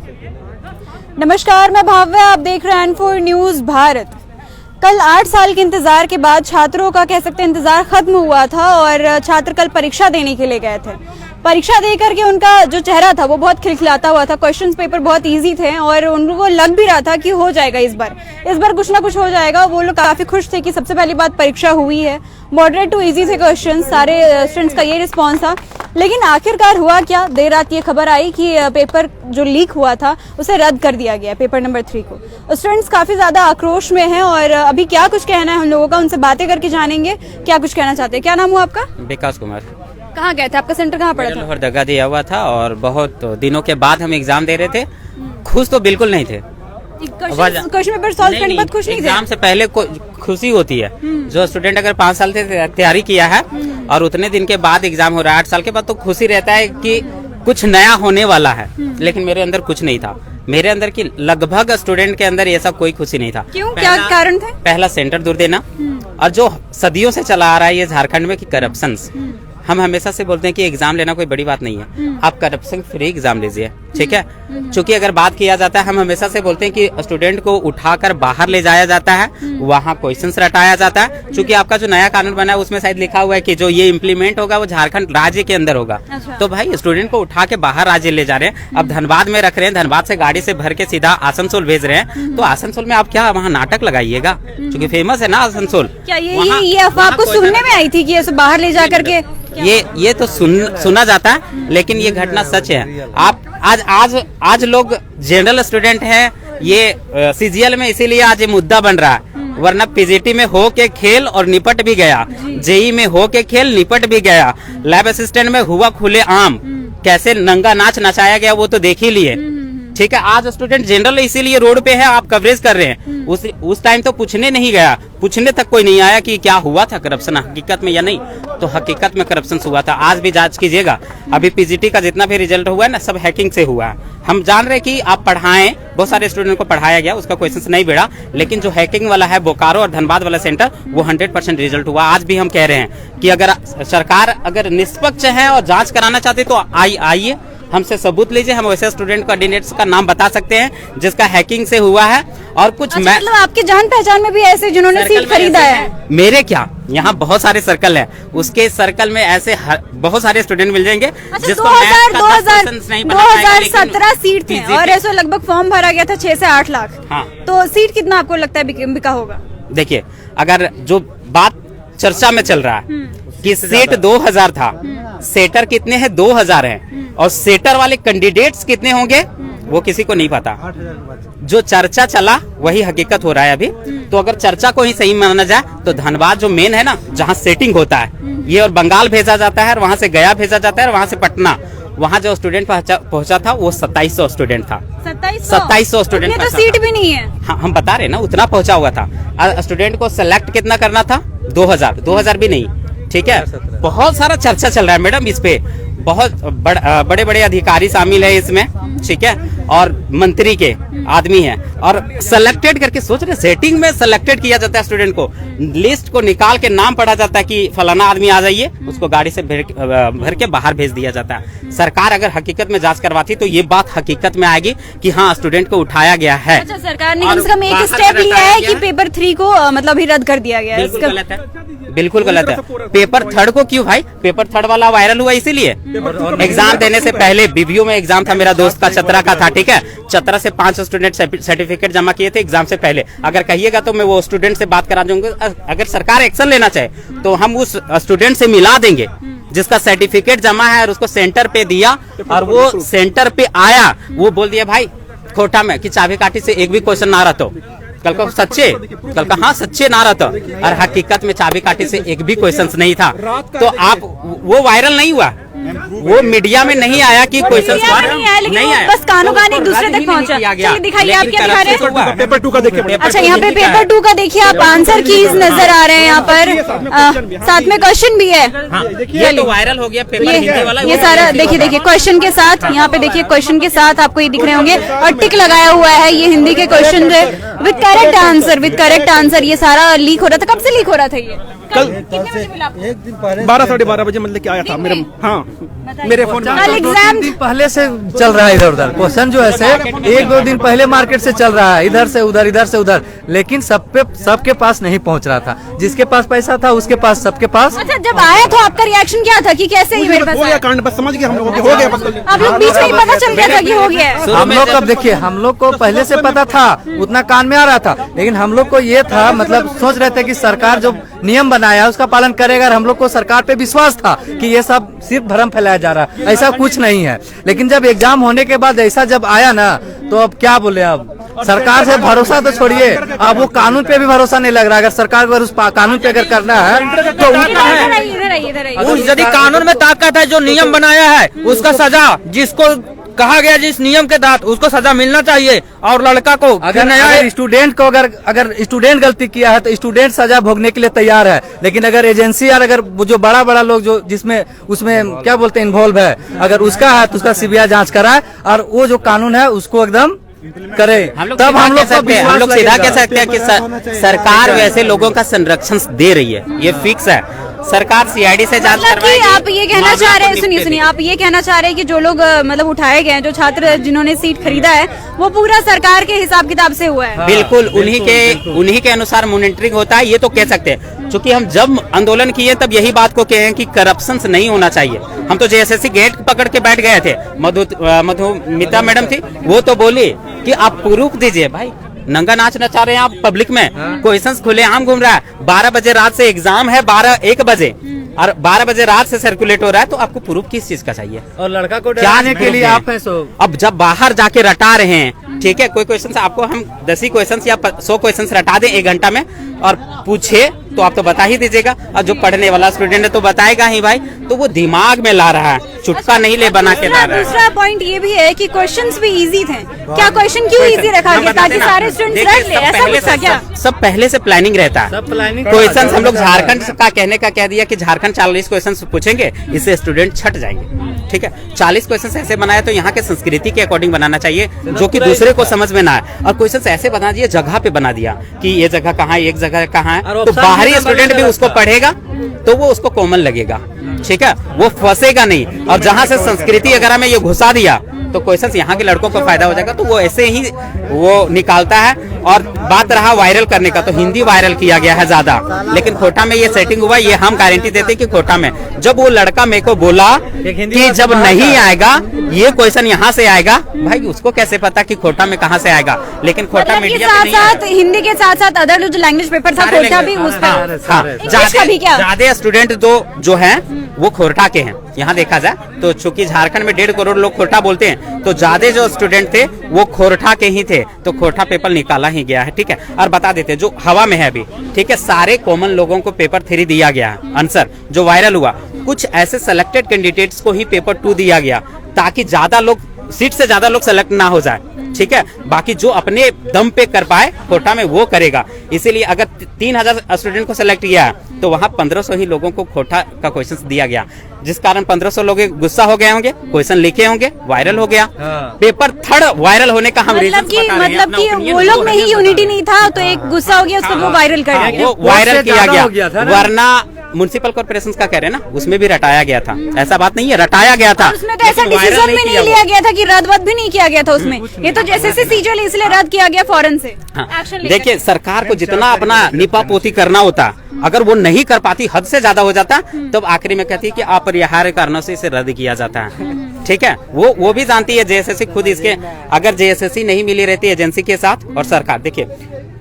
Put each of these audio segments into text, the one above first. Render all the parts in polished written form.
नमस्कार, मैं भाव्या, आप देख रहे हैं N4 न्यूज भारत। कल 8 साल के इंतजार के बाद छात्रों का कह सकते हैं इंतजार खत्म हुआ था और छात्र कल परीक्षा देने के लिए गए थे। परीक्षा देकर के उनका जो चेहरा था वो बहुत खिलखिलाता हुआ था। क्वेश्चन पेपर बहुत इजी थे और उनको लग भी रहा था कि हो जाएगा इस बार कुछ ना कुछ हो जाएगा। वो लोग काफी खुश थे कि सबसे पहली बात परीक्षा हुई है। मॉडरेट टू इजी थे क्वेश्चन, सारे स्टूडेंट्स का ये रिस्पॉन्स था। लेकिन आखिरकार हुआ क्या, देर रात ये खबर आई कि पेपर जो लीक हुआ था उसे रद्द कर दिया गया, पेपर नंबर 3 को। स्टूडेंट्स काफी ज्यादा आक्रोश में हैं और अभी क्या कुछ कहना है हम लोगों का, उनसे बातें करके जानेंगे क्या कुछ कहना चाहते हैं। क्या नाम हुआ आपका? विकास कुमार। कहाँ गए थे? आपका सेंटर कहाँ पड़ा था? लोहर दगा दिया हुआ था और बहुत दिनों के बाद हम एग्जाम दे रहे थे। खुश तो बिल्कुल नहीं थे। क्वेश्चन पेपर सॉल्व करने के बाद खुश नहीं थे? एग्जाम से पहले खुशी होती है। जो स्टूडेंट अगर 5 साल से तैयारी किया है और उतने दिन के बाद एग्जाम हो रहा है 8 साल के बाद, तो खुशी रहता है कि कुछ नया होने वाला है। लेकिन मेरे अंदर कुछ नहीं था। मेरे अंदर की लगभग स्टूडेंट के अंदर ऐसा कोई खुशी नहीं था। क्यों? क्या कारण थे? पहला सेंटर दूर देना और जो सदियों से चला आ रहा है ये झारखंड में कि करप्शन। हम हमेशा से बोलते हैं कि एग्जाम लेना कोई बड़ी बात नहीं है, आप करप्शन फ्री एग्जाम लीजिए, ठीक है। क्योंकि अगर बात किया जाता है, हम हमेशा से बोलते हैं कि स्टूडेंट को उठाकर बाहर ले जाया जाता है, वहाँ क्वेश्चंस रटाया जाता है। क्योंकि आपका जो नया कानून बना है उसमें शायद लिखा हुआ है कि जो ये इम्प्लीमेंट होगा वो झारखंड राज्य के अंदर होगा। तो भाई स्टूडेंट को उठा के बाहर राज्य ले जा रहे हैं। अब धनबाद में रख रहे हैं, धनबाद से गाड़ी से भर के सीधा आसनसोल भेज रहे हैं। तो आसनसोल में आप क्या वहाँ नाटक लगाइएगा, क्योंकि फेमस है ना आसनसोल। क्या ये अफवाह आपको सुनने में आई थी कि ऐसे बाहर ले जा करके? ये तो सुना जाता है, लेकिन ये घटना सच है। आप आज लोग जनरल स्टूडेंट हैं, ये सीजीएल में इसीलिए आज ये मुद्दा बन रहा है। वरना पीजीटी में हो के खेल और निपट भी गया, जेई में हो के खेल निपट भी गया, लैब असिस्टेंट में हुआ खुले आम, कैसे नंगा नाच नचाया गया वो तो देख ही लिए, ठीक है। आज स्टूडेंट जनरल इसीलिए रोड पे है, आप कवरेज कर रहे हैं। उस टाइम तो पूछने नहीं गया, पूछने तक कोई नहीं आया कि क्या हुआ था करप्शन हकीकत में या नहीं। तो हकीकत में करप्शन हुआ था। आज भी जांच कीजिएगा। अभी पीजीटी का जितना भी रिजल्ट हुआ है ना, सब हैकिंग से हुआ है। हम जान रहे कि आप पढ़ाएं, बहुत सारे स्टूडेंट को पढ़ाया गया, उसका क्वेश्चन नहीं बढ़ा, लेकिन जो हैकिंग वाला है बोकारो और धनबाद वाला सेंटर, वो 100% रिजल्ट हुआ। आज भी हम कह रहे हैं कि अगर सरकार अगर निष्पक्ष है और जाँच कराना चाहते तो आइए, हमसे सबूत लीजिए। हम वैसे स्टूडेंट कैंडिडेट्स का नाम बता सकते हैं जिसका हैकिंग से हुआ है। और कुछ मतलब आपके जान पहचान में भी ऐसे जिन्होंने सीट खरीदा है? मेरे क्या, यहाँ बहुत सारे सर्कल है, उसके सर्कल में ऐसे बहुत सारे स्टूडेंट मिल जाएंगे। जिसको 2017 सीट थी और ऐसे लगभग फॉर्म भरा गया था 6 से 8 लाख। हाँ, तो सीट कितना आपको लगता है बिका होगा? देखिए, अगर जो बात चर्चा में चल रहा है कि सीट 2000 था, सेटर कितने हैं? 2000 हैं। और सेटर वाले कैंडिडेट्स कितने होंगे वो किसी को नहीं पता। जो चर्चा चला वही हकीकत हो रहा है अभी। तो अगर चर्चा को ही सही माना जाए तो धनबाद जो मेन है ना, जहाँ सेटिंग होता है, ये और बंगाल भेजा जाता है और वहाँ से गया भेजा जाता है और वहाँ से पटना, वहाँ जो स्टूडेंट पहुँचा था वो 2700 स्टूडेंट था। 2700 स्टूडेंट तो सीट भी नहीं है। हाँ, हम बता रहे ना, उतना पहुँचा हुआ था। स्टूडेंट को सेलेक्ट कितना करना था? 2000 भी नहीं, ठीक है। बहुत सारा चर्चा चल रहा है मैडम इस पे। बहुत बड़े बड़े अधिकारी शामिल है इसमें, ठीक है, और मंत्री के आदमी है। और सेलेक्टेड करके सोच रहे, सेटिंग में सेलेक्टेड किया जाता है स्टूडेंट को, लिस्ट को निकाल के नाम पढ़ा जाता है कि फलाना आदमी आ जाइए, उसको गाड़ी से भर के बाहर भेज दिया जाता है। सरकार अगर हकीकत में जांच करवाती तो ये बात हकीकत में आएगी कि हाँ, स्टूडेंट को उठाया गया है। अच्छा, सरकार ने कम से कम एक स्टेप लिया है कि पेपर 3 को मतलब ही रद्द कर दिया गया है। बिल्कुल गलत है। पेपर 3 को क्यों भाई? पेपर 3 वाला वायरल हुआ इसीलिए। एग्जाम देने से पहले बीबीयू में एग्जाम था, मेरा दोस्त का चतरा का था, ठीक है। चतरा से 5 स्टूडेंट सर्टिफिकेट जमा किए थे एग्जाम से पहले। अगर कहिएगा तो मैं वो स्टूडेंट से बात करा दूंगा। अगर सरकार एक्शन लेना चाहे तो हम उस स्टूडेंट से मिला देंगे जिसका सर्टिफिकेट जमा है और उसको सेंटर पे दिया और वो सेंटर पे आया, वो बोल दिया भाई कोटा में कि चाबी काठी से एक भी क्वेश्चन ना रहा तो कल का सच्चे ना रहा था और हकीकत में चाबी काठी से एक भी क्वेश्चन नहीं था। तो आप वो वायरल नहीं हुआ, वो मीडिया में नहीं आया कि क्वेश्चन नहीं आया, बस कानों कान एक दूसरे तक पहुंचा। दिखाइए आप क्या दिखा रहे हैं? पेपर 2 का देखिए। अच्छा, यहाँ पे पेपर 2 का देखिए आप, आंसर कीज नजर आ रहे हैं यहाँ पर, साथ में क्वेश्चन भी है। ये तो वायरल हो गया पेपर हिंदी वाला। ये सारा देखिए क्वेश्चन के साथ, यहाँ पे देखिए क्वेश्चन के साथ आपको ये दिख रहे होंगे और टिक लगाया हुआ है। ये हिंदी के क्वेश्चन है विद करेक्ट आंसर। ये सारा लीक हो रहा था। कब से लीक हो रहा था? ये कल कितने बजे मिला आपको? एक दिन पहले 12 साढ़े 12 बजे मतलब कि आया था मेरे, हाँ मेरे फोन में। कल एग्जाम पहले से चल रहा है इधर उधर क्वेश्चन जो है से 1-2 दिन पहले मार्केट से चल रहा है, इधर से उधर, लेकिन सबके पास नहीं पहुंच रहा था। जिसके पास पैसा था उसके पास, सबके पास। अच्छा, जब आया तो आपका रिएक्शन क्या था कि कैसे ये मेरे पास हो गया आया? कांड, बस समझ गए हम लोग हो गया बस। आप लोग बीच में ही पता चल गया था कि हो गया है? हम लोग कब देखिए, हम लोग को पहले से पता था, उतना कान में आ रहा था, लेकिन हम लोग को ये था, मतलब सोच रहे थे कि सरकार जो नियम बनाया उसका पालन करेगा। और हम लोग को सरकार पे विश्वास था कि ये सब सिर्फ भ्रम फैलाया जा रहा है, ऐसा कुछ नहीं है। लेकिन जब एग्जाम होने के बाद ऐसा जब आया ना, तो अब क्या बोले, अब सरकार से भरोसा तो छोड़िए, अब वो कानून पे भी भरोसा नहीं लग रहा। अगर सरकार को उस कानून पे अगर करना है तो इधर आइए। उस यदि कानून में ताकत है, जो नियम बनाया है उसका सजा, जिसको कहा गया जिस नियम के तहत उसको सजा मिलना चाहिए। और लड़का को अगर स्टूडेंट को अगर स्टूडेंट गलती किया है तो स्टूडेंट सजा भोगने के लिए तैयार है। लेकिन अगर एजेंसी और अगर जो बड़ा लोग जो जिसमें उसमें क्या बोलते हैं इन्वॉल्व है, अगर उसका है तो उसका सीबीआई जांच कराए और वो जो कानून है उसको एकदम करे। तब हम लोग सीधा कह सकते हैं कि सरकार वैसे लोगों का संरक्षण दे रही है, ये फिक्स है। सरकार सीआईडी से जांच मतलब कि करवाएगी। आप ये कहना चाह रहे हैं, सुनिए, आप ये कहना चाह रहे हैं कि जो लोग मतलब उठाए गए हैं, जो छात्र जिन्होंने सीट खरीदा है, वो पूरा सरकार के हिसाब किताब से हुआ है। बिल्कुल उन्हीं के अनुसार मॉनिटरिंग होता है, ये तो कह सकते हैं। क्योंकि हम जब आंदोलन किए तब यही बात को कहे कि करप्शन नहीं होना चाहिए। हम तो जेएसएससी गेट पकड़ के बैठ गए थे। मधुमिता मैडम थी, वो तो बोली कि आप प्रूफ दीजिए। भाई नंगा नाच नचा रहे हैं आप पब्लिक में, क्वेश्चंस खुलेआम घूम रहा है। 12 बजे रात से एग्जाम है, 1 बजे और 12 बजे रात से सर्कुलेट हो रहा है, तो आपको प्रूफ किस चीज का चाहिए? और लड़का को डराने के लिए आप हैं सो। अब जब बाहर जाके रटा रहे हैं, ठीक है, कोई क्वेश्चन आपको हम 10 क्वेश्चन या 100 क्वेश्चन रटा दें 1 घंटा में और पूछे तो आप तो बता ही दीजिएगा। और जो पढ़ने वाला स्टूडेंट है तो बताएगा ही भाई, तो वो दिमाग में ला रहा है, चुटका नहीं ले बना के ला रहा है। दूसरा पॉइंट ये भी है कि क्वेश्चंस भी इजी थे। क्या क्वेश्चन क्यों इजी रखा गया, ताकि सारे स्टूडेंट्स रट ले? ऐसा कुछ था क्या? सब पहले से प्लानिंग रहता है। क्वेश्चन हम लोग झारखंड का कहने का कह दिया कि झारखंड 40 क्वेश्चन पूछेंगे, इससे स्टूडेंट छट जाएंगे। ठीक है, 40 क्वेश्चन ऐसे बनाया तो यहाँ के संस्कृति के अकॉर्डिंग बनाना चाहिए, जो कि दूसरे को समझ में ना आए। और क्वेश्चन ऐसे बना दिया, जगह पे बना दिया कि ये जगह कहाँ है, एक जगह कहाँ है, तो बाहरी स्टूडेंट भी उसको पढ़ेगा तो वो उसको कॉमन लगेगा। ठीक है, वो फंसेगा नहीं। और जहाँ से संस्कृति अगर में ये घुसा दिया तो क्वेश्चन यहाँ के लड़कों को फायदा हो जाएगा, तो वो ऐसे ही वो निकालता है। और बात रहा वायरल करने का, तो हिंदी वायरल किया गया है ज्यादा, लेकिन खोटा में ये सेटिंग हुआ, ये हम गारंटी देते हैं कि खोटा में जब वो लड़का मेरे को बोला कि जब नहीं आएगा ये क्वेश्चन यहाँ से आएगा, भाई उसको कैसे पता कि खोटा में कहाँ से आएगा? लेकिन खोटा मीडिया साथ साथ हिंदी के साथ साथ अदर जो लैंग्वेज पेपर था, खोटा भी उस पर। ज्यादा स्टूडेंट जो है वो खोरठा के हैं। यहाँ देखा जाए तो चूंकि झारखंड में 1.5 करोड़ लोग खोरठा बोलते हैं, तो ज्यादा जो स्टूडेंट थे वो खोरठा के ही थे, तो खोरठा पेपर निकाला ही गया है। ठीक है, और बता देते जो हवा में है अभी, ठीक है, सारे कॉमन लोगों को पेपर 3 दिया गया है, आंसर जो वायरल हुआ। कुछ ऐसे सेलेक्टेड कैंडिडेट्स को ही पेपर 2 दिया गया, ताकि ज्यादा लोग सीट से ज्यादा लोग सेलेक्ट ना हो जाए। ठीक है, बाकी जो अपने दम पे कर पाए कोटा में वो करेगा। इसीलिए अगर 3000 स्टूडेंट को सेलेक्ट किया तो वहाँ 1500 ही लोगों को खोटा का क्वेश्चन दिया गया, जिस कारण 1500 लोग गुस्सा हो गए होंगे, क्वेश्चन लिखे होंगे, वायरल हो गया। पेपर 3 वायरल होने का हम मतलब कि वो लोग में ही यूनिटी नहीं था, तो एक गुस्सा हो गया, उसको वो वायरल कर दिया। वो वायरल किया गया, वरना म्युनिसिपल कॉर्पोरेशन का कह रहे हैं ना, उसमें भी रटाया गया था। ऐसा बात नहीं है, रटाया गया था। उसमें तो ऐसा डिसीजन भी नहीं लिया गया था कि रद्द भी नहीं किया गया था उसमें। ये तो जैसे सीजीएल इसलिए रद्द किया गया फौरन से। देखिए, सरकार को जितना अपना निपा पोती करना होता, अगर वो नहीं कर पाती, हद से ज्यादा हो जाता, तब आखिरी में कहती है कि अपरिहार्य कारणों से इसे रद्द किया जाता है। ठीक है, वो भी जानती है जेएसएससी खुद इसके, अगर जेएसएससी नहीं मिली रहती एजेंसी के साथ और सरकार, देखिए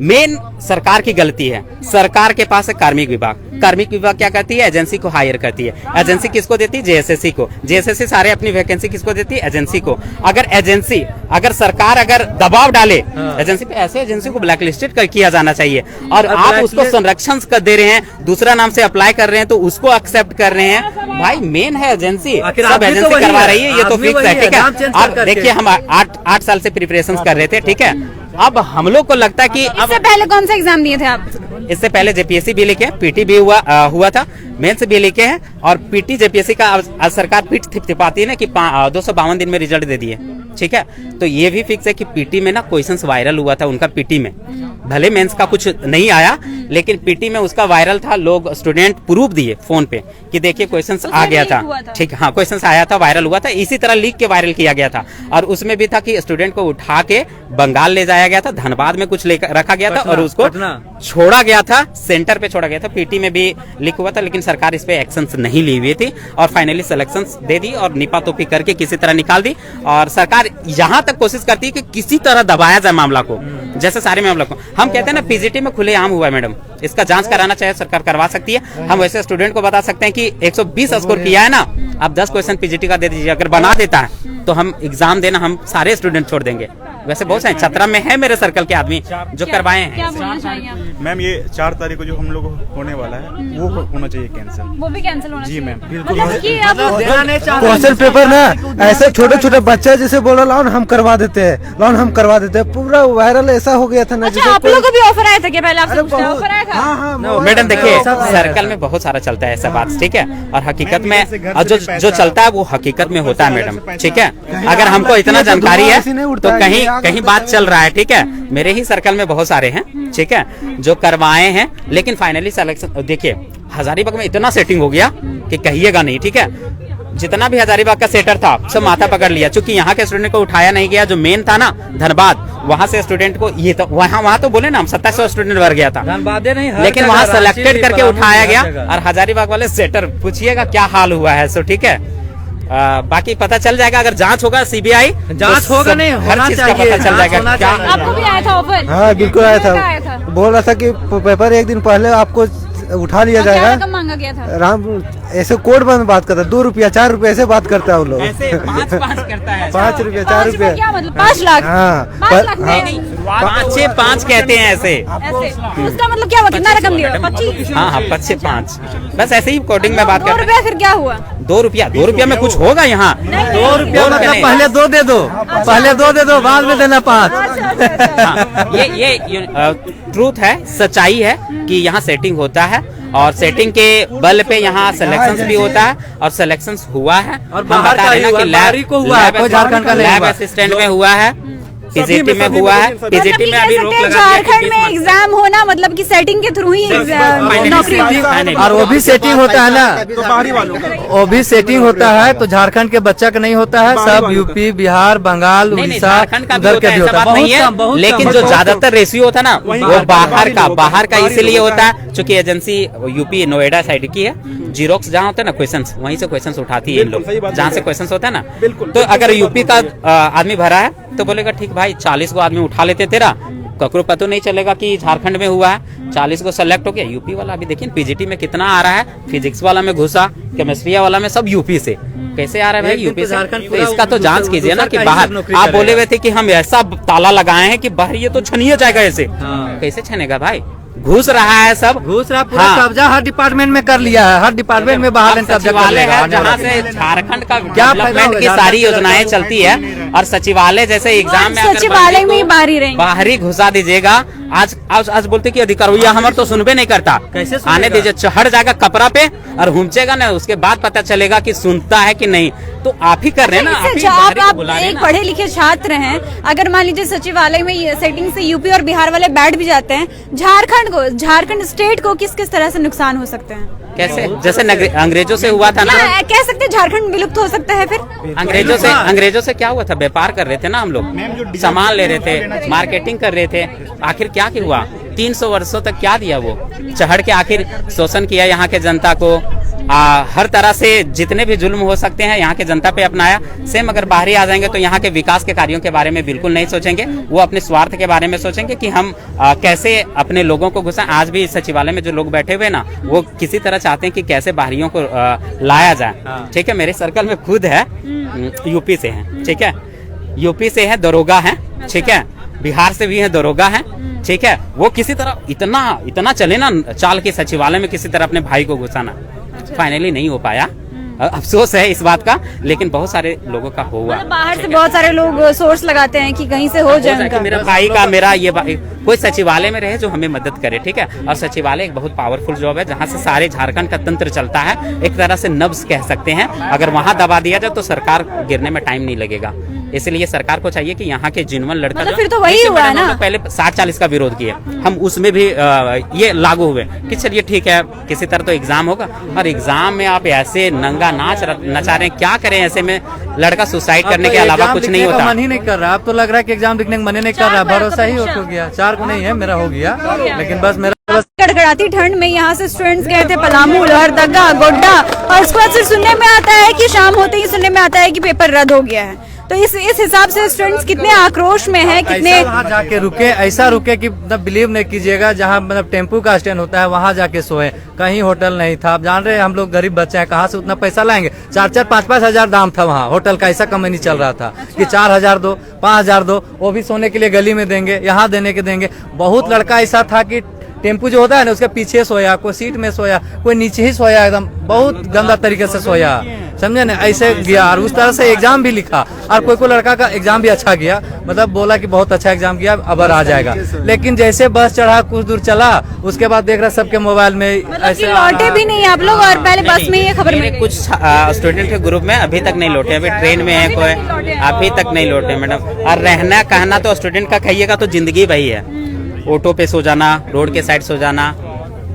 मेन सरकार की गलती है। सरकार के पास है कार्मिक विभाग, कार्मिक विभाग क्या करती है? एजेंसी को हायर करती है। एजेंसी किसको देती है? जेएसएससी को। जेएसएससी सारे अपनी वैकेंसी किसको देती है? एजेंसी को। अगर सरकार अगर दबाव डाले एजेंसी पे, ऐसे एजेंसी को ब्लैक लिस्टेड किया जाना चाहिए। और आप उसको संरक्षण कर दे रहे हैं, दूसरा नाम से अप्लाई कर रहे हैं तो उसको एक्सेप्ट कर रहे हैं। भाई मेन है एजेंसी, सब एजेंसी करवा रही है, ये तो फिक्स है। ठीक है, अब देखिए हम 8 साल से प्रिपरेशन कर रहे थे। ठीक है, अब हम लोग को लगता है कि इससे पहले कौन सा एग्जाम दिए थे आप? इससे पहले जेपीएससी भी लिखे, पीटी भी हुआ था, मेंस भी लिखे हैं। और पीटी जेपीएससी का आज सरकार पीठ थिपाती है ना कि 252 दिन में रिजल्ट दे दिए। ठीक है, तो ये भी फिक्स है कि पीटी में ना क्वेश्चंस वायरल हुआ था उनका, पीटी में भले मेंस का कुछ नहीं आया, लेकिन पीटी में उसका वायरल था, लोग स्टूडेंट प्रूफ दिए फोन पे कि देखिए क्वेश्चंस आ गया था, ठीक, हाँ क्वेश्चंस आया था, वायरल हुआ था, इसी तरह लीक के वायरल किया गया था। और उसमें भी था कि स्टूडेंट को उठा के बंगाल ले जाया गया था, धनबाद में कुछ लेकर रखा गया था और उसको छोड़ा गया था, सेंटर पे छोड़ा गया था। पीटी में भी लीक हुआ था, लेकिन सरकार इस पे एक्शंस नहीं ली हुई थी और फाइनली सिलेक्शंस दे दी और निपा तोपी करके किसी तरह निकाल दी। और सरकार यहाँ तक कोशिश करती है कि किसी तरह दबाया जाए मामला को, जैसे सारे मामला को। हम कहते हैं ना पीजीटी में खुलेआम हुआ है मैडम, इसका जांच कराना चाहे सरकार करवा सकती है। हम वैसे स्टूडेंट को बता सकते हैं कि 120 स्कोर किया है ना, आप 10 क्वेश्चन पीजीटी का दे दीजिए, अगर बना देता है तो हम एग्जाम देना हम सारे स्टूडेंट छोड़ देंगे। वैसे बहुत सारे छतरा में है मेरे सर्कल के आदमी जो करवाए हैं। क्या बोलना चाहिए आप? मैम ये 4 तारीख को जो हम लोग होने वाला है वो होना चाहिए कैंसिल। वो भी कैंसिल होना जी मैम, बिल्कुल। मतलब कि अब क्वेश्चन पेपर ना ऐसे छोटे छोटे बच्चे जैसे बोलो लाओ हम करवा देते हैं, लाओ हम करवा देते हैं, पूरा वायरल ऐसा हो गया था ना। अच्छा, आप लोगों को भी ऑफर आया था क्या? पहले आपसे पूछते हैं, ऑफर आया था? हाँ मैडम देखिए सर्कल में बहुत सारा चलता है ऐसा बात, ठीक है, और हकीकत में जो चलता है वो हकीकत में होता है मैडम, ठीक है। अगर हमको इतना जानकारी है तो कहीं बात चल रहा है, ठीक है। मेरे ही सर्कल में बहुत सारे हैं, ठीक है, जो करवाए हैं, लेकिन फाइनली सिलेक्शन देखिए हजारीबाग में इतना सेटिंग हो गया कि कहिएगा नहीं, ठीक है। जितना भी हजारीबाग का सेटर था सब माथा पकड़ लिया, क्योंकि यहाँ के स्टूडेंट को उठाया नहीं गया। जो मेन था ना धनबाद, वहाँ से स्टूडेंट को ये तो वहाँ तो बोले ना हम 2700 स्टूडेंट भर गया था, लेकिन वहाँ सेलेक्टेड करके उठाया गया। और हजारीबाग वाले सेटर पूछिएगा क्या हाल हुआ है, सो ठीक है। बाकी पता चल जाएगा, अगर जांच होगा सीबीआई जांच होगा, नहीं हर चीज का पता चल जाएगा क्या। आपको भी आया था ऑफर? हाँ बिल्कुल आया कितने का आया था, था? बोल रहा था कि पेपर एक दिन पहले आपको उठा लिया क्या जाएगा। रकम मांगा गया था? राम ऐसे कोड में बात करता है, 2 रुपया 4 रुपया ऐसे बात करता है वो लोग। ऐसे 5 करता है, 5 रुपया 4 5 रुपया क्या मतलब 5 लाख? हाँ 5 लाख नहीं 5 कहते हैं ऐसे। ऐसे उसका मतलब क्या हुआ? कितना रकम दिया? 25? हाँ हाँ 5 बस ऐसे ही कोडिंग में बात 2 करते हैं। रुपया फिर क्या हुआ? 2 रुपया में कुछ होगा यहाँ? 2 रुपया मतलब पहले 2 दे दो, पहले 2 दे दो, बाद में देना 5। हाँ, ये ट्रूथ है, सच्चाई है कि यहाँ सेटिंग होता है और सेटिंग के बल पे यहाँ सिलेक्शंस भी होता है और सिलेक्शंस हुआ है। और बाहर का ही हुआ, बाहरी को हुआ है, कोई झारखंड का नहीं लैब हुआ। असिस्टेंट में हुआ है, पीजीटी में हुआ है, पीजीटी में अभी रोक लगा दिया है कि झारखंड में एग्जाम होना मतलब कि सेटिंग के थ्रू ही नौकरी होगी। और वो भी सेटिंग होता है ना, तो बाहरी वालों का वो भी सेटिंग होता है, तो झारखंड के बच्चा का नहीं होता है, सब यूपी बिहार बंगाल नहीं, उड़ीसा झारखंड का भी उधर होता के है, भी ऐसा होता बात है। नहीं है, लेकिन जो ज्यादातर रेशियो होता है ना वो बाहर का इसीलिए होता है क्योंकि एजेंसी यूपी नोएडा साइड की है। जीरोक्स जहाँ होता है ना क्वेश्चंस, वहीं से क्वेश्चंस उठाती है इन लोग, जहाँ से क्वेश्चंस होता है ना। तो अगर यूपी का आदमी भरा है तो बोलेगा ठीक भाई 40 को आदमी उठा लेते तेरा, ककरो पता नहीं चलेगा कि झारखंड में हुआ है, 40 को सेलेक्ट हो गया। यूपी वाला अभी देखिए पीजीटी में कितना आ रहा है, फिजिक्स वाला में घुसा, केमिस्ट्री वाला में सब यूपी से। कैसे आ रहा है भाई यूपी से? तो इसका तो जांच कीजिए ना कि बाहर आप बोले हुए थे कि हम ऐसा ताला लगाए हैं कि बाहर ये तो छनिए जाएगा ऐसे, कैसे छनेगा भाई? घुस रहा है सब, घुस रहा, पूरा हाँ। कब्जा हर डिपार्टमेंट में कर लिया है, हर डिपार्टमेंट में बाहर कब्जा कर सचिवालय लेगा। है जहाँ से झारखंड का क्या फायदा डेवलपमेंट की होगा? सारी योजनाएं चलती है और सचिवालय जैसे एग्जाम में अगर सचिवालय में ही बाहरी रहेंगे। बाहरी घुसा दीजिएगा। आज बोलते कि अधिकारिया हमारे तो सुनबे नहीं करता, कैसे सुनेगा? आने दीजिए, चढ़ जाएगा कपड़ा पे और घूमचेगा ना, उसके बाद पता चलेगा कि सुनता है कि नहीं। तो आप ही कर रहे हैं ना, आप ही बाहरी को आप बुला रहे हैं एक ना। पढ़े लिखे छात्र हैं, अगर मान लीजिए सचिवालय में ये सेटिंग से यूपी और बिहार वाले बैठ भी जाते हैं, झारखंड स्टेट को किस किस तरह से नुकसान हो सकते हैं? कैसे? जैसे अंग्रेजों से हुआ था ना, क्या कह सकते हैं झारखंड विलुप्त हो सकता है फिर? अंग्रेजों से क्या हुआ था? व्यापार कर रहे थे ना हम लोग, सामान ले रहे थे, मार्केटिंग कर रहे थे। आखिर क्या हुआ? 300 वर्षों तक क्या दिया? वो चढ़ के आखिर शोषण किया यहाँ के जनता को, हर तरह से जितने भी जुल्म हो सकते हैं यहाँ के जनता पे अपनाया। सेम अगर बाहरी आ जाएंगे तो यहाँ के विकास के कार्यों के बारे में बिल्कुल नहीं सोचेंगे, वो अपने स्वार्थ के बारे में सोचेंगे कि हम कैसे अपने लोगों को घुसा। आज भी सचिवालय में जो लोग बैठे हुए ना, वो किसी तरह चाहते हैं कि कैसे बाहरियों को लाया जाए। ठीक है, मेरे सर्कल में खुद है, यूपी से है, ठीक है, यूपी से है, दरोगा है, ठीक है, बिहार से भी है, दरोगा है, ठीक है। वो किसी तरह इतना चले ना चाल के सचिवालय में किसी तरह अपने भाई को घुसाना, फाइनली नहीं हो पाया। अफसोस है इस बात का, लेकिन बहुत सारे लोगों का हुआ। मतलब बाहर से बहुत सारे लोग सोर्स लगाते हैं कि कहीं से हो जाए उनका। मेरा भाई का, मेरा ये कोई सचिवालय में रहे जो हमें मदद करे, ठीक है। और सचिवालय एक बहुत पावरफुल जॉब है जहाँ से सारे झारखंड का तंत्र चलता है, एक तरह से नब्ज कह सकते हैं। अगर वहाँ दबा दिया जाए तो सरकार गिरने में टाइम नहीं लगेगा। इसलिए सरकार को चाहिए कि यहाँ के जिनवन लड़का मतलब जो- फिर तो वही देखिए हुआ मैडम, ना। हम लोग पहले 60-40 का विरोध किए, हम उसमें भी ये लागू हुए कि चलिए ठीक है, किसी तरह तो एग्जाम होगा, और एग्जाम में आप ऐसे नंगा नाच नचा रहे हैं, क्या करें ऐसे में? लड़का सुसाइड करने के अलावा कुछ नहीं होता। मन ही नहीं कर रहा, अब तो लग रहा है कि एग्जाम लिखने का मन ही नहीं कर रहा, भरोसा ही हो गया। 4 को नहीं है, मेरा हो गया, लेकिन बस मेरा कड़कड़ाती ठंड में यहाँ से स्टूडेंट्स गए थे पलामू, लोहरदगा, गोड्डा, और उसके बाद फिर सुनने में आता है कि शाम होते ही सुनने में आता है कि पेपर रद्द हो गया है। तो इस हिसाब से स्टूडेंट्स कितने आक्रोश में हैं, कितने ऐसा वहाँ जाके रुके, ऐसा रुके कि मतलब बिलीव नहीं कीजिएगा, जहाँ मतलब टेम्पू का स्टैंड होता है वहाँ जाके सोए, कहीं होटल नहीं था। आप जान रहे हैं हम लोग गरीब बच्चे हैं, कहाँ से उतना पैसा लाएंगे? 4-4, 5-5 हजार दाम था वहाँ होटल का, ऐसा कम नहीं चल रहा था कि 4,000 दो, 5,000 दो, वो भी सोने के लिए गली में देंगे, यहाँ देने के देंगे। बहुत लड़का ऐसा था कि टेम्पू जो होता है ना उसके पीछे सोया, कोई सीट में सोया, कोई नीचे ही सोया, एकदम बहुत गंदा तरीके से सोया, समझे ना? ऐसे गया और उस तरह से एग्जाम भी लिखा, और कोई लड़का का एग्जाम भी अच्छा गया, मतलब बोला कि बहुत अच्छा एग्जाम किया, अब आ जाएगा। लेकिन जैसे बस चढ़ा, कुछ दूर चला, उसके बाद देख रहा सबके मोबाइल में ऐसे लौटे भी नहीं आप लोग, और पहले बस में ये खबर मेरे मिली। कुछ स्टूडेंट के ग्रुप में अभी तक नहीं लौटे, अभी ट्रेन में है कोई, अभी तक नहीं लौटे मैडम। और रहना कहना तो स्टूडेंट का कहिएगा तो जिंदगी वही है, ऑटो पे सो जाना, रोड के साइड सो जाना,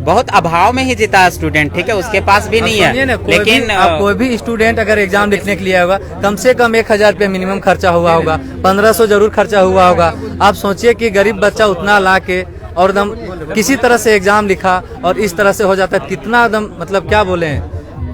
बहुत अभाव में ही जीता स्टूडेंट, ठीक है, उसके पास भी नहीं है। लेकिन कोई भी स्टूडेंट अगर एग्जाम लिखने के लिए होगा, कम से कम 1,000 रुपये मिनिमम खर्चा हुआ होगा, 1,500 जरूर खर्चा हुआ होगा। आप सोचिए कि गरीब बच्चा उतना ला के और एकदम किसी तरह से एग्जाम लिखा और इस तरह से हो जाता है, कितना एकदम मतलब क्या बोले,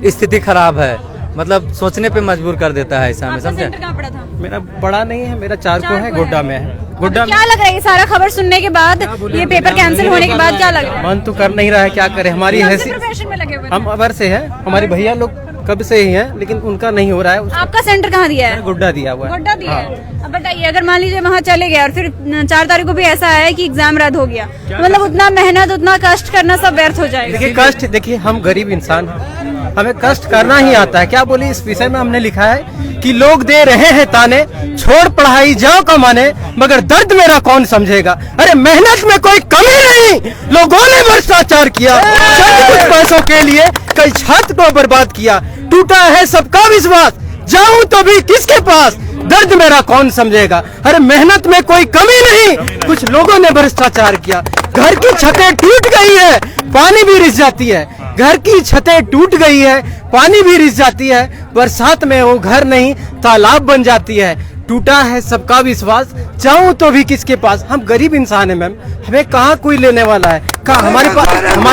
स्थिति खराब है, मतलब सोचने पे मजबूर कर देता है ऐसा में, आपका समझे? सेंटर कहाँ पड़ा था? मेरा बड़ा नहीं है, मेरा 4 को है, गोड्डा में है। गोड्डा में क्या लग रहा है ये सारा खबर सुनने के बाद, ये पेपर कैंसिल होने के बाद क्या लग रहा है? मन तो कर नहीं रहा है, क्या करें, हमारी कौन से हैसियत, प्रोफेशन में लगे हुए थे? हम अबर से हैं, हमारे भैया लोग कब से ही हैं, लेकिन उनका नहीं हो रहा है, आपका सेंटर कहाँ दिया है? गोड्डा दिया हुआ है। गोड्डा दिया है। अब बताइए, अगर मान लीजिए वहाँ चले गए और फिर 4 तारीख को भी ऐसा है कि एग्जाम रद्द हो गया, मतलब उतना मेहनत, उतना कष्ट करना सब व्यर्थ हो जाएगा। देखिए कष्ट, देखिए हम गरीब इंसान हैं, हमें कष्ट करना ही आता है। क्या बोली, इस विषय में हमने लिखा है कि लोग दे रहे हैं ताने, छोड़ पढ़ाई जाओ कमाने, मगर दर्द मेरा कौन समझेगा। अरे मेहनत में कोई कमी नहीं, लोगों ने भ्रष्टाचार किया, चंद कुछ पैसों के लिए कई छात्र को बर्बाद किया, टूटा है सबका विश्वास, जाऊं तो भी किसके पास, दर्द मेरा कौन समझेगा। अरे मेहनत में कोई कमी नहीं, कुछ लोगों ने भ्रष्टाचार किया, घर की छतें टूट गई है, पानी भी रिस जाती है, घर की छतें टूट गई है, पानी भी रिस जाती है, बरसात में वो घर नहीं तालाब बन जाती है, टूटा है सबका विश्वास, जाऊं तो भी किसके पास। हम गरीब इंसान हैं मैम, हमें कहाँ कोई लेने वाला है, कहाँ हमारे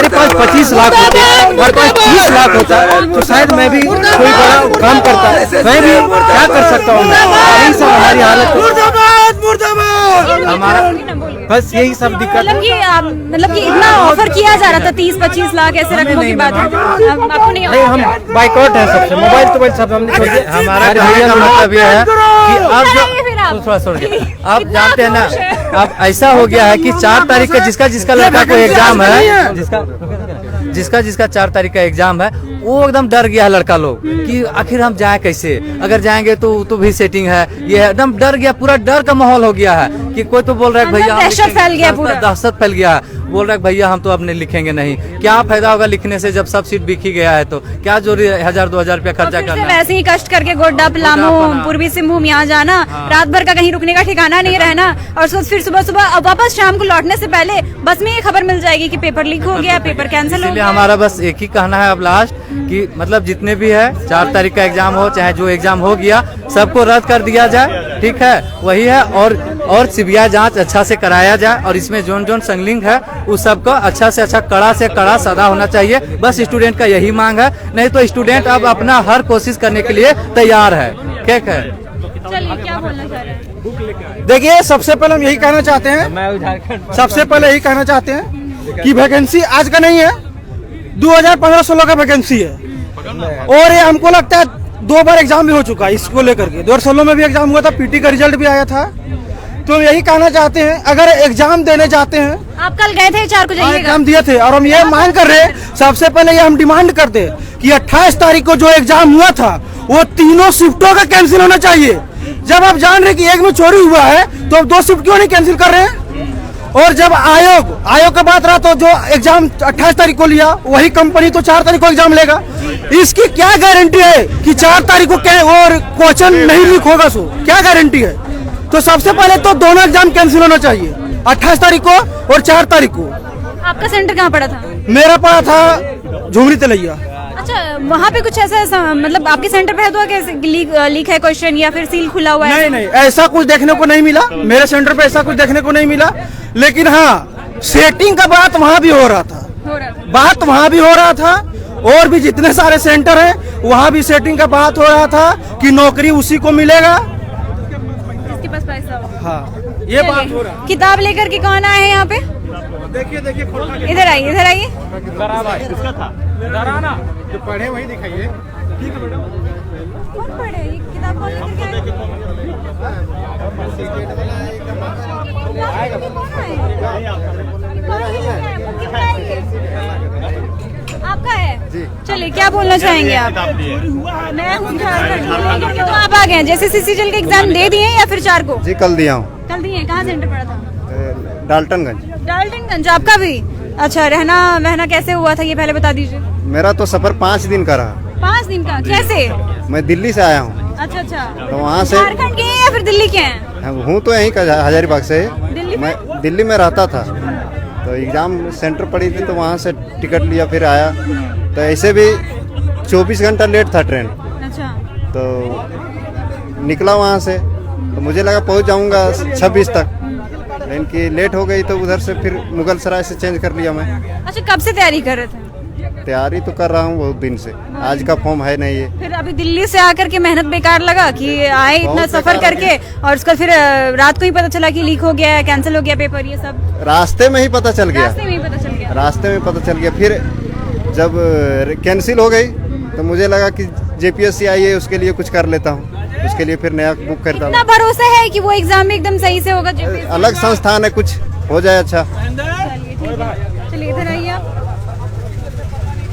पास 25 लाख होते हैं, हमारे पास 30 लाख होता है, तो शायद मैं भी कोई बड़ा काम करता, मैं भी क्या कर सकता हूँ। यही सब हमारी हालत, हमारा बस यही सब दिक्कत है। मतलब कि इतना ऑफर किया जा रहा था, 30-25 लाख ऐसे रकमों की बात है, आपको नहीं? नहीं, हम बाइकआउट है सबसे, मोबाइल तो सब हमने छोड़ दिया। हमारा कहने का मतलब यह है कि अब बताइए फिर आप। थोड़ा आप जानते हैं ना, अब ऐसा हो गया है कि 4 तारीख का जिसका लड़का को एग्जाम है, जिसका 4 तारीख का एग्जाम है, वो एकदम डर गया है लड़का लोग कि आखिर हम जाए कैसे, अगर जाएंगे तो भी सेटिंग है, ये एकदम डर गया, पूरा डर का माहौल हो गया है कि कोई तो बोल रहा है भैया दहशत फैल गया, पूरा दहशत फैल गया है, बोल रहा है भैया हम तो अब नहीं लिखेंगे नहीं। क्या फायदा होगा लिखने से जब सब सीट बिक ही गया है, तो क्या जो 1,000-2,000 रुपया खर्चा करना है। वैसे ही कष्ट करके गोड्डा, पलामू, पूर्वी सिंहभूम यहाँ जाना, रात भर का कहीं रुकने का ठिकाना नहीं रहना, और फिर सुबह वापस शाम को लौटने से पहले बस में ये खबर मिल जाएगी कि पेपर लीक हो गया, पेपर कैंसिल हो गया। हमारा बस एक ही कहना है अब लास्ट कि मतलब जितने भी है 4 तारीख का एग्जाम हो, चाहे जो एग्जाम हो गया, सबको रद्द कर दिया जाए, ठीक है, वही है। और सीबीआई जांच अच्छा से कराया जाए, और इसमें जोन संलिग्न है उस सबको अच्छा से अच्छा, कड़ा से कड़ा सजा होना चाहिए। बस स्टूडेंट का यही मांग है, नहीं तो स्टूडेंट अब अपना हर कोशिश करने के लिए तैयार है, ठीक है। चलिए, क्या बोलना चाह रहे हैं? देखिए सबसे पहले हम यही कहना चाहते हैं, सबसे पहले यही कहना चाहते हैं कि वैकेंसी आज का नहीं है, 2015-16 का वैकेंसी है, और ये हमको लगता है 2 बार एग्जाम भी हो चुका है इसको लेकर के। 2016 में भी एग्जाम हुआ था, पीटी का रिजल्ट भी आया था। तो हम यही कहना चाहते हैं, अगर एग्जाम देने जाते हैं, आप कल गए थे 4 को जाइएगा, एग्जाम दिए थे, और हम ये मांग कर रहे हैं, सबसे पहले ये हम डिमांड करते हैं कि 28 तारीख को जो एग्जाम हुआ था वो तीनों शिफ्टों का कैंसिल होना चाहिए। जब आप जान रहे कि एक में चोरी हुआ है तो अब 2 शिफ्ट क्यों नहीं कैंसिल कर रहे हैं? और जब आयोग की बात रहा तो जो एग्जाम 28 तारीख को लिया वही कंपनी तो 4 तारीख को एग्जाम लेगा। इसकी क्या गारंटी है कि 4 तारीख को क्या और क्वेश्चन नहीं लीक होगा? सो क्या गारंटी है? तो सबसे पहले तो दोनों एग्जाम कैंसिल होना चाहिए, 28 तारीख को और 4 तारीख को। आपका सेंटर कहाँ पड़ा था? मेरा पड़ा था झुमरी तलैया। अच्छा, वहाँ पे कुछ ऐसा मतलब आपके सेंटर पे है तो कैसे लीक है क्वेश्चन या फिर सील खुला हुआ है? नहीं, ऐसा कुछ देखने को नहीं मिला। मेरे सेंटर पे ऐसा कुछ देखने को नहीं मिला। लेकिन हाँ, सेटिंग का बात वहाँ भी हो रहा था, बात वहाँ भी हो रहा था। और भी जितने सारे सेंटर हैं वहाँ भी सेटिंग का बात हो रहा था कि नौकरी उसी को मिलेगा इसके पास पैसा हो। हाँ, ये बात हो रहा। किताब लेकर के कौन आए हैं यहाँ पे? देखिए इधर आइए, इधर आइए। जो पढ़े वही दिखाइए। कौन पढ़े? ये किताब कौन लेकर के आए? आपका है? चलिए, क्या बोलना चाहेंगे आप? मैं हूँ झारखंड। तो आप आ गए जैसे सीसीएल के एग्जाम दे दिए या फिर 4 को? जी कल दिया हूँ। कल दिए। कहाँ सेंटर पड़ा था? डाल्टनगंज। डाल्टनगंज। आपका भी? अच्छा, रहना कैसे हुआ था ये पहले बता दीजिए। मेरा तो सफर 5 दिन का रहा। 5 दिन का? कैसे? मैं दिल्ली से आया हूँ। अच्छा, तो वहाँ से झारखंड के हैं या फिर दिल्ली के हैं? हूँ तो यहीं का हजारीबाग से। दिल्ली में? मैं दिल्ली में रहता था, तो एग्जाम सेंटर पड़ी थी तो वहाँ से टिकट लिया, फिर आया। तो ऐसे भी 24 घंटा लेट था ट्रेन। अच्छा। तो निकला वहाँ से, तो मुझे लगा पहुँच जाऊँगा 26 तक, लेकिन कि लेट हो गई तो उधर से फिर मुगल सराय से चेंज कर लिया मैं। अच्छा, कब से तैयारी कर रहे थे? तैयारी तो कर रहा हूँ बहुत दिन से, आज का फॉर्म है नहीं ये। फिर अभी दिल्ली से आकर के मेहनत बेकार लगा कि आए इतना बहुत सफर बेकार करके और उसका फिर रात को ही पता चला कि लीक हो गया है, कैंसिल हो गया पेपर, ये सब रास्ते में ही पता चल गया। रास्ते में ही पता चल गया। रास्ते में पता चल गया। फिर जब कैंसिल हो गई तो मुझे लगा कि जेपीएससी आई है, उसके लिए कुछ कर लेता हूँ, उसके लिए फिर नया बुक करता इतना हूँ। भरोसा है कि वो एग्जाम में एकदम सही से होगा? अलग संस्थान है, कुछ हो जाए अच्छा। चलिए, इधर आइए आप।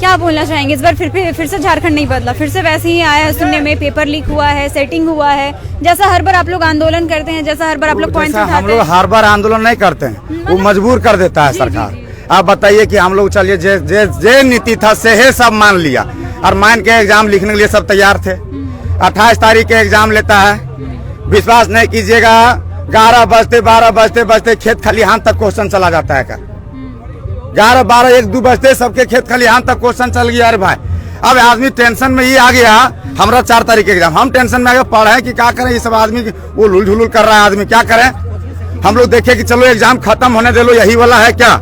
क्या बोलना चाहेंगे? इस बार फिर से झारखंड नहीं बदला, फिर से वैसे ही आया है सुनने में, पेपर लीक हुआ है, सेटिंग हुआ है, जैसा हर बार आप लोग आंदोलन करते हैं, जैसा हर बार आप लोग पॉइंट उठाते हैं। हम लोग हर बार आंदोलन नहीं करते हैं, वो मजबूर कर देता है सरकार। आप बताइए कि हम लोग चलिए जे नीति था से सब मान लिया और मान के एग्जाम लिखने के लिए सब तैयार थे। 28 तारीख के एग्जाम लेता है, विश्वास नहीं कीजिएगा 11 बजते 12 बजते खेत खलिहान तक क्वेश्चन चला जाता है। 11, 12, 1, 2 बजते सबके खेत खलिहान तक क्वेश्चन चल गया। अरे भाई, अब आदमी टेंशन में ही आ गया। हमारा 4 तारीख के एग्जाम, हम टेंशन में आ गए, पढ़े कि क्या करें। ये सब आदमी वो लुल कर रहा है, आदमी क्या करें। हम लोग देखे कि चलो एग्जाम खत्म होने दे लो, यही वाला है क्या।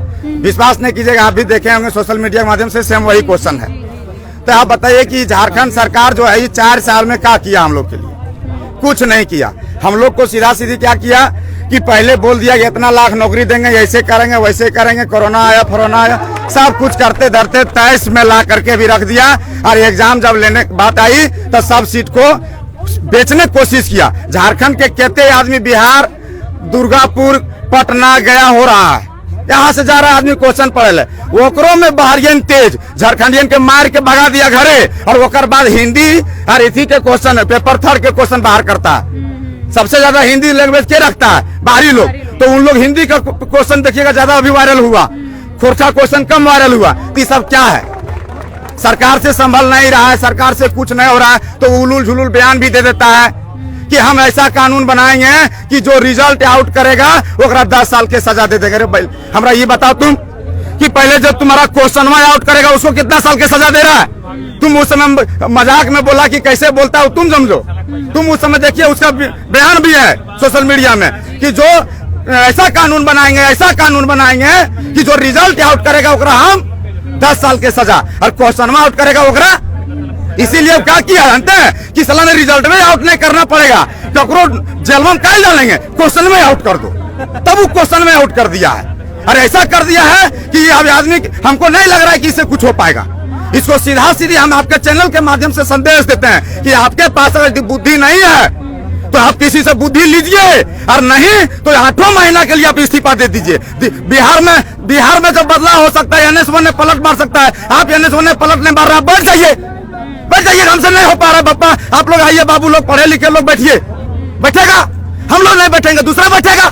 विश्वास नहीं कीजिएगा, आप भी देखे होंगे सोशल मीडिया के माध्यम से, सेम वही क्वेश्चन है। तो आप बताइए कि झारखंड सरकार जो है ये 4 साल में क्या किया हम लोग के लिए? कुछ नहीं किया। हम लोग को सीधा सीधी क्या किया कि पहले बोल दिया कि इतना लाख नौकरी देंगे, ऐसे करेंगे वैसे करेंगे, कोरोना आया फरोना आया, सब कुछ करते धरते 23 में ला करके भी रख दिया। और एग्जाम जब लेने की बात आई तो सब सीट को बेचने की कोशिश किया। झारखंड के कितने आदमी बिहार, दुर्गापुर, पटना गया हो रहा है, यहाँ से जा रहा आदमी क्वेश्चन पढ़े, ओकरो में बाहरियन तेज झारखंडियन के मार के भगा दिया घरे। और ओकर बाद हिंदी और इसी के क्वेश्चन पेपर 3 के क्वेश्चन बाहर करता है। सबसे ज्यादा हिंदी लैंग्वेज के रखता है बाहरी लोग, तो उन लोग हिंदी का क्वेश्चन देखिएगा ज्यादा अभी वायरल हुआ, खोरछा क्वेश्चन कम वायरल हुआ। तो ये सब क्या है? सरकार से संभल नहीं रहा है, सरकार से कुछ नहीं हो रहा है, तो उलूल झुलूल बयान भी दे देता है कि हम ऐसा कानून बनाएंगे कि जो रिजल्ट आउट करेगा ओकरा 10 साल के सजा दे देंगे। अरे हमरा ये बताओ तुम कि पहले जब तुम्हारा क्वेश्चन आउट करेगा उसको कितना साल के सजा दे रहा है? तुम उस समय मजाक में बोला कि कैसे बोलता हो तुम समझो। तुम उस समय देखिए उसका बयान भी है सोशल मीडिया में कि जो ऐसा कानून बनाएंगे कि जो रिजल्ट आउट करेगा ओकरा हम 10 साल के सजा, और क्वेश्चन आउट करेगा ओकरा। इसीलिए क्या किया जानते हैं कि सलाह ने रिजल्ट में आउट नहीं करना पड़ेगा, तो जेल में काहे डालेंगे, क्वेश्चन में आउट कर दो, तब वो क्वेश्चन में आउट कर दिया है। और ऐसा कर दिया है कि अब आदमी, हमको नहीं लग रहा है कि इससे कुछ हो पाएगा। इसको सीधा सीधी हम आपके चैनल के माध्यम से संदेश देते हैं कि आपके पास अगर बुद्धि नहीं है तो आप किसी से बुद्धि लीजिए, और नहीं तो 8 महीना के लिए आप इस्तीफा दे दीजिए। बिहार में जब बदलाव हो सकता है, NS1 ने पलट मार सकता है, आप NS1 ने पलट नहीं मार रहा, बैठ जाइए, हमसे नहीं हो पा रहा पापा, आप लोग आइए, बाबू लोग पढ़े लिखे लोग बैठिए, बैठेगा, हम लोग नहीं बैठेंगे, दूसरा बैठेगा।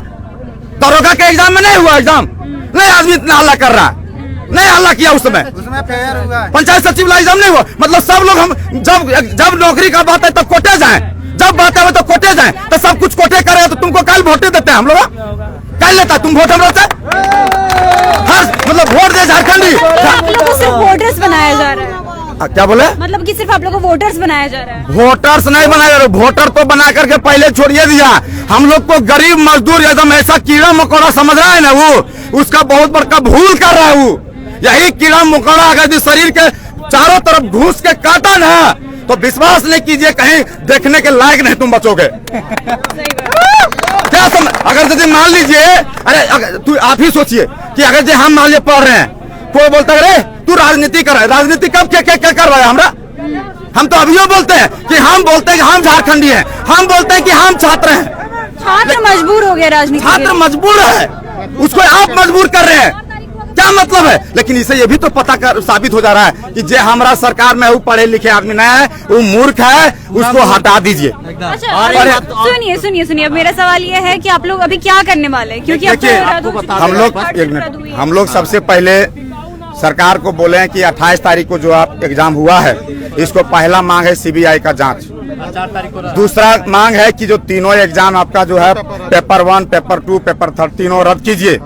दरोगा के एग्जाम में नहीं हुआ एग्जाम, नहीं आदमी इतना हल्ला कर रहा है, नहीं हल्ला किया उस समय। पंचायत सचिव वाला एग्जाम नहीं हुआ, मतलब सब लोग हम जब नौकरी का बात है तो कोटे जाए, जब बात है तो कोटे जाए, तो सब कुछ कोटे करे तो तुमको कल वोटे देते हैं हम लोग, कल लेता तुम वोट हम लोग मतलब वोट दे झारखंडी। आप लोगों को सिर्फ वोटर्स बनाया जा रहा है, क्या बोले? मतलब कि सिर्फ आप लोगों को वोटर्स बनाया जा रहा है। वोटर्स नहीं बनाया जा रहा, वोटर तो बना करके पहले छोड़िए दिया, हम लोग को गरीब मजदूर एकदम ऐसा कीड़ा मकोड़ा समझ रहा है ना, वो उसका बहुत बड़का भूल कर रहा है। वो यही कीड़ा मकोड़ा अगर शरीर के चारों तरफ घुस के काटा ना तो विश्वास नहीं कीजिए कहीं देखने के लायक नहीं तुम बचोगे। क्या अगर यदि मान लीजिए, अरे तू आप ही सोचिए कि अगर हम मान लीजिए पढ़ रहे हैं, कोई बोलता है तू राजनीति कर रहा है, राजनीति कब क्या क्या क्या कर रहा है हमरा? हम तो अभी बोलते हैं कि हम झारखंडी हैं, हम बोलते हैं कि हम छात्र हैं। छात्र मजबूर हो गए राजनीति, छात्र मजबूर है, उसको आप मजबूर कर रहे हैं, क्या मतलब है? लेकिन इसे ये भी तो पता कर साबित हो जा रहा है कि जो हमारा सरकार में वो पढ़े लिखे आदमी नहीं है, वो मूर्ख है, उसको हटा दीजिए। अच्छा सुनिए सुनिए सुनिए, अब मेरा सवाल ये है कि आप लोग अभी क्या करने वाले हैं, क्योंकि हम लोग सबसे पहले सरकार को बोले हैं कि 28 तारीख को जो आप एग्जाम हुआ है, इसको पहला मांग है सीबीआई का जांच, दूसरा मांग है कि जो तीनों एग्जाम आपका जो है पेपर 1, पेपर 2, पेपर 3 तीनों रद्द कीजिए,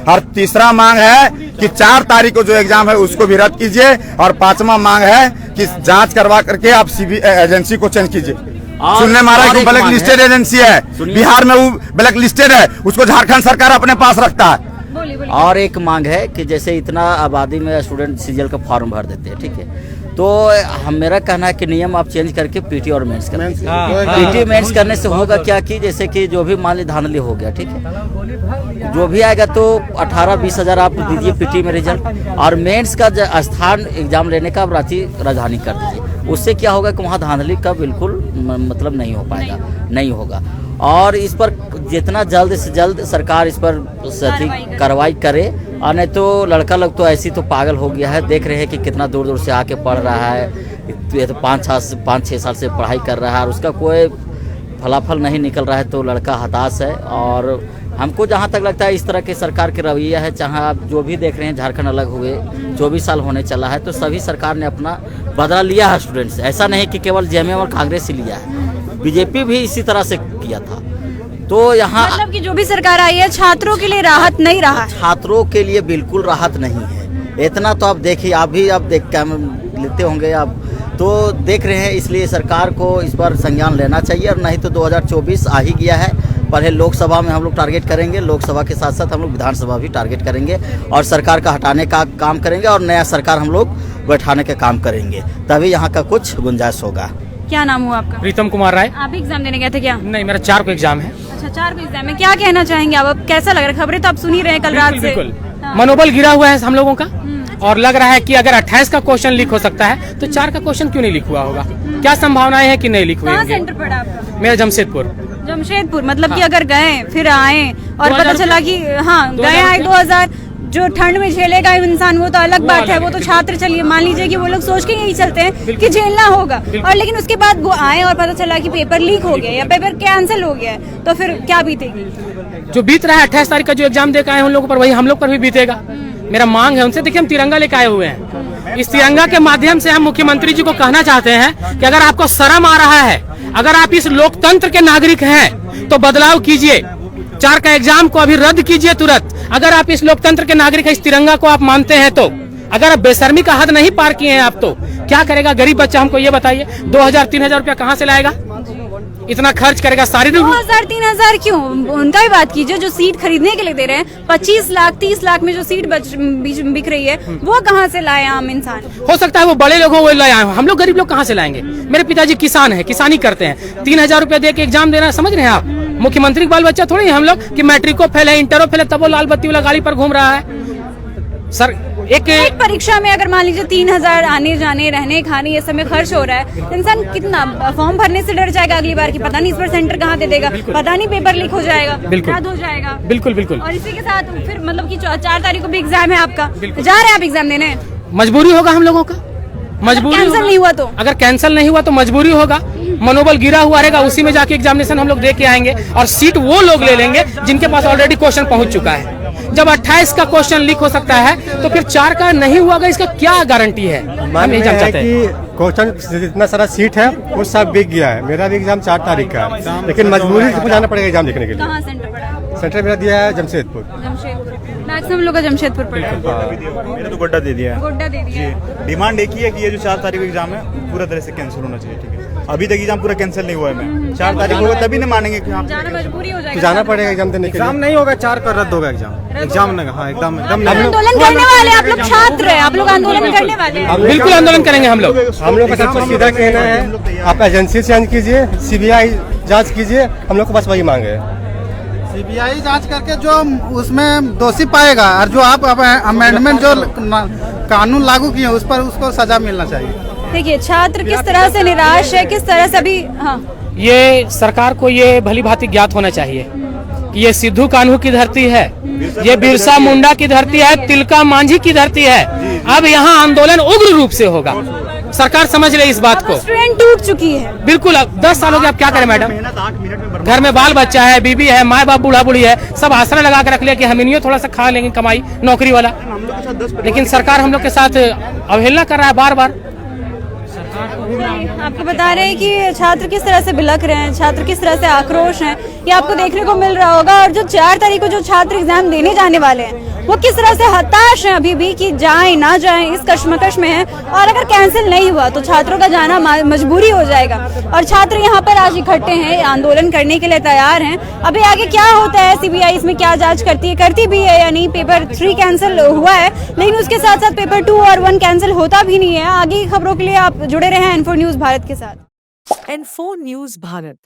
और तीसरा मांग है कि 4 तारीख को जो एग्जाम है उसको भी रद्द कीजिए, और 5वां मांग है कि जांच करवा करके आप सीबीआई एजेंसी को चेंज कीजिए। सुनने मारा कि ब्लैक लिस्टेड एजेंसी है, बिहार में वो ब्लैक लिस्टेड है, उसको झारखंड सरकार अपने पास रखता है। और एक मांग है कि जैसे इतना आबादी में स्टूडेंट सीजीएल का फॉर्म भर देते हैं, ठीक है, तो मेरा कहना है कि नियम आप चेंज करके पीटी और मेंस कर दीजिए। पीटी मेंस करने से होगा क्या कि जैसे कि जो भी मान ली धांधली हो गया, ठीक है, जो भी आएगा तो 18-20 हजार आप दीजिए पीटी में रिजल्ट, और मेंस का स्थान एग्जाम लेने का आप राजधानी कर दीजिए। उससे क्या होगा कि वहाँ धांधली का बिल्कुल मतलब नहीं हो पाएगा, नहीं होगा। और इस पर जितना जल्द से जल्द सरकार इस पर कार्रवाई करे, और नहीं तो लड़का लोग तो ऐसी तो पागल हो गया है, देख रहे हैं कि कितना दूर दूर से आके पढ़ रहा है, ये तो 5-6 साल से पढ़ाई कर रहा है और उसका कोई फलाफल नहीं निकल रहा है, तो लड़का हताश है। और हमको जहाँ तक लगता है इस तरह के सरकार के रवैया है, चाहे आप जो भी देख रहे हैं, झारखंड अलग हुए 24 साल होने चला है, तो सभी सरकार ने अपना बदला लिया है स्टूडेंट से, ऐसा नहीं कि केवल जेएमएम और कांग्रेस ही लिया है, बीजेपी भी इसी तरह से किया था। तो यहाँ मतलब कि जो भी सरकार आई है छात्रों के लिए राहत नहीं रहा, छात्रों के लिए बिल्कुल राहत नहीं है। इतना तो आप देखिए, आप भी आप देख लेते होंगे, आप तो देख रहे हैं, इसलिए सरकार को इस पर संज्ञान लेना चाहिए, और नहीं तो 2024 आ ही गया है। पहले लोकसभा में हम लोग टारगेट करेंगे, लोकसभा के साथ साथ हम लोग विधानसभा भी टारगेट करेंगे, और सरकार का हटाने का काम करेंगे, और नया सरकार हम लोग बैठाने का काम करेंगे, तभी यहाँ का कुछ गुंजाइश होगा। क्या नाम हुआ आपका? प्रीतम कुमार राय। आप एग्जाम देने गए थे क्या? नहीं, मेरा 4 को एग्जाम है। अच्छा, 4 को एग्जाम है, क्या कहना चाहेंगे आप? अब कैसा लग रहा है? खबरें तो आप सुन ही रहे हैं कल रात से। बिल्कुल, मनोबल गिरा हुआ है हम लोगों का, और लग रहा है कि अगर 28 का क्वेश्चन लीक हो सकता है तो 4 का क्वेश्चन क्यों नहीं लीक हुआ होगा? क्या संभावनाएं है कि नहीं लीक हुए होंगे? सेंटर पड़ा आपका? मेरा जमशेदपुर। मतलब कि अगर गए फिर आए और पता चला कि हाँ गए आए 2000, जो ठंड में झेलेगा इंसान वो तो अलग बात है, वो तो छात्र, चलिए मान लीजिए कि वो लोग सोच के यही चलते हैं कि झेलना होगा, और लेकिन उसके बाद वो आए और पता चला कि पेपर लीक हो गया या पेपर कैंसिल हो गया, तो फिर क्या बीतेगी? जो बीत रहा है 28 तारीख का जो एग्जाम देकर आए उन लोगों पर, वही हम लोग पर भी बीतेगा। मेरा मांग है उनसे, देखिए हम तिरंगा लेकर आए हुए हैं, इस तिरंगा के माध्यम से हम मुख्यमंत्री जी को कहना चाहते हैं कि अगर आपको शर्म आ रहा है, अगर आप इस लोकतंत्र के नागरिक हैं तो बदलाव कीजिए, 4 का एग्जाम को अभी रद्द कीजिए तुरंत। अगर आप इस लोकतंत्र के नागरिक हैं, इस तिरंगा को आप मानते हैं, तो अगर आप बेशर्मी का हद नहीं पार किए हैं आप, तो क्या करेगा गरीब बच्चा? हमको ये बताइए, 2000-3000 रुपया कहाँ से लाएगा? इतना खर्च करेगा सारी 2000-3000 क्यों? उनका भी बात कीजिए, जो सीट खरीदने के लिए दे रहे हैं 25 लाख 30 लाख में जो सीट बिक रही है, वो कहाँ से लाए आम इंसान? हो सकता है वो बड़े लोग वो लाए, हम लोग गरीब लोग कहाँ से लाएंगे? मेरे पिताजी किसान है, किसानी करते हैं, 3000 रुपया दे के एग्जाम देना, समझ रहे हैं आप? मुख्यमंत्री बाल बच्चा थोड़ी है हम लोग कि मैट्रिको फेल है, इंटरो फेल है, तब वो लाल बत्ती वाला गाड़ी पर घूम रहा है। सर एक परीक्षा में अगर मान लीजिए 3000 आने जाने रहने खाने ये सब में खर्च हो रहा है, इंसान कितना फॉर्म भरने से डर जाएगा अगली बार की, पता नहीं इस बार सेंटर कहाँ दे देगा, पता नहीं पेपर लीक हो जाएगा, रद्द हो जाएगा। बिल्कुल बिल्कुल। और इसी के साथ फिर मतलब कि 4 तारीख को भी एग्जाम है आपका, जा रहे हैं आप एग्जाम देने? मजबूरी होगा हम लोगों का, मजबूरी कैंसिल नहीं हुआ तो? अगर कैंसिल नहीं हुआ तो मजबूरी होगा, मनोबल गिरा हुआ रहेगा, उसी में जाके एग्जामिनेशन हम लोग दे के आएंगे और सीट वो लोग ले लेंगे जिनके पास ऑलरेडी क्वेश्चन पहुंच चुका है। जब 28 का क्वेश्चन लीक हो सकता है तो फिर 4 का नहीं हुआ, इसका क्या गारंटी है? हम नहीं जान चाहते क्वेश्चन जितना सारा सीट है वो सब बिक गया है। मेरा भी एग्जाम 4 तारीख का है, लेकिन मजबूरी से जाना पड़ेगा एग्जाम लिखने के लिए। कहाँ सेंटर पड़ा? सेंटर मेरा दिया है जमशेदपुर। मैक्सिमम लोग का जमशेदपुर पड़ा है। मैंने तो गोड्डा दे दिया है। गोड्डा दे दिया है। डिमांड एक ही है कि ये जो 4 तारीख को एग्जाम है पूरा तरह से कैंसिल होना चाहिए। ठीक है, अभी तक एग्जाम पूरा कैंसिल नहीं हुआ है। मैं 4 तारीख को तभी नहीं मानेंगे कि हाँ जाना मजबूरी हो जाएगा। जाना पड़ेगा एग्जाम देने के लिए। एग्जाम नहीं होगा, 4 का रद्द होगा एग्जाम नहीं। हाँ एकदम आंदोलन करने वाले आप लोग छात्र हैं, आप लोग आंदोलन करने वाले हैं। बिल्कुल आंदोलन करेंगे हम लोग का सबसे सीधा कहना है, आप एजेंसी से जांच कीजिए, सीबीआई जांच कीजिए, हम लोग को बस वही मांग है। सीबीआई जांच करके जो उसमें दोषी पाएगा और जो आप अमेंडमेंट जो कानून लागू किए उस पर उसको सजा मिलना चाहिए। देखिए छात्र किस तरह से निराश है, किस तरह से अभी ये सरकार को ये भली भांति ज्ञात होना चाहिए कि ये सिद्धू कान्हू की धरती है, ये बिरसा मुंडा की धरती है, तिलका मांझी की धरती है। अब यहाँ आंदोलन उग्र रूप से होगा, सरकार समझ ले इस बात को। स्टूडेंट टूट चुकी है। बिल्कुल, अब 10 साल हो गए, अब क्या करें मैडम? घर में बाल बच्चा है, बीबी है, माँ बाप बूढ़ा बूढ़ी है, सब आसरा लगा के रख लिया कि हम इन्हीं थोड़ा सा खा लेंगे कमाई नौकरी वाला। लेकिन सरकार हम लोग के साथ अवहेलना कर रहा है बार बार। आपको बता रहे हैं कि छात्र किस तरह से बिलख रहे हैं, छात्र किस तरह से आक्रोश हैं, ये आपको देखने को मिल रहा होगा। और जो 4 तारीख को जो छात्र एग्जाम देने जाने वाले हैं वो किस तरह से हताश हैं अभी भी कि जाएं ना जाएं, इस कश्मकश में हैं। और अगर कैंसिल नहीं हुआ तो छात्रों का जाना मजबूरी हो जाएगा। और छात्र यहाँ पर आज इकट्ठे हैं, आंदोलन करने के लिए तैयार हैं। अभी आगे क्या होता है, सीबीआई इसमें क्या जांच करती भी है या नहीं। पेपर 3 कैंसिल हुआ है, लेकिन उसके साथ साथ पेपर 2 और 1 कैंसिल होता भी नहीं है। आगे की खबरों के लिए आप जुड़े रहे हैं N4 न्यूज भारत के साथ। N4 news Bharat.